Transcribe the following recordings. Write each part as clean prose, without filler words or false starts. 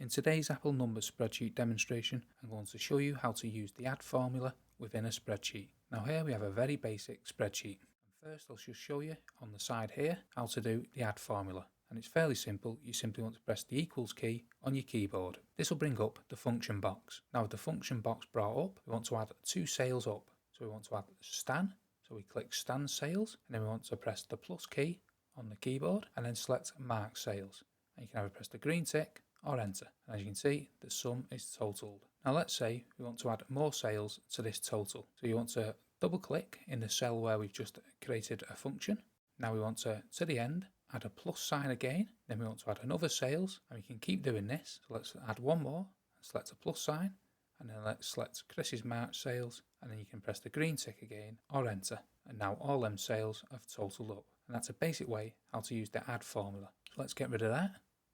In today's Apple Numbers spreadsheet demonstration, I'm going to show you how to use the add formula within a spreadsheet. Now here we have a very basic spreadsheet. And first I'll just show you on the side here how to do the add formula. And it's fairly simple. You simply want to press the equals key on your keyboard. This will bring up the function box. Now with the function box brought up, we want to add two sales up. So we want to add Stan. So we click Stan Sales, and then we want to press the plus key on the keyboard and then select Mark Sales. And you can either press the green tick or enter. And as you can see, the sum is totaled. Now let's say we want to add more sales to this total. So you want to double click in the cell where we've just created a function. Now we want to the end, add a plus sign again. Then we want to add another sales, and we can keep doing this. So let's add one more and select a plus sign. And then let's select Chris's March sales, and then you can press the green tick again or enter. And now all them sales have totaled up. And that's a basic way how to use the add formula. So let's get rid of that.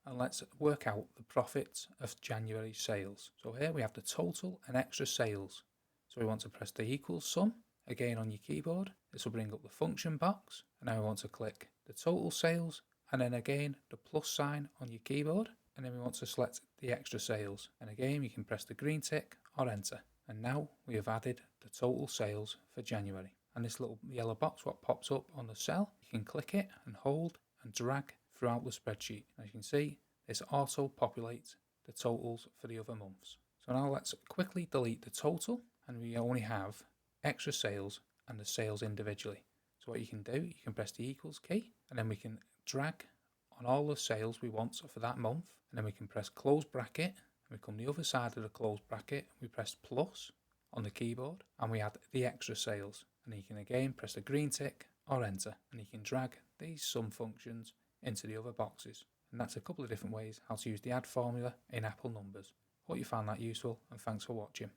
And let's work out the profits of January sales. So here we have the total and extra sales. So we want to press the equals sum again on your keyboard. This will bring up the function box. And now we want to click the total sales and then again the plus sign on your keyboard. And then we want to select the extra sales. And again you can press the green tick or enter. And now we have added the total sales for January. And this little yellow box what pops up on the cell, you can click it and hold and drag throughout the spreadsheet. As you can see, this auto populates the totals for the other months. So now let's quickly delete the total, and we only have extra sales and the sales individually. So what you can do, you can press the equals key, and then we can drag on all the sales we want for that month, and then we can press close bracket, and we come the other side of the close bracket, we press plus on the keyboard, and we add the extra sales. And you can again press the green tick or enter, and you can drag these sum functions into the other boxes. And that's a couple of different ways how to use the add formula in Apple Numbers. Hope you found that useful, and thanks for watching.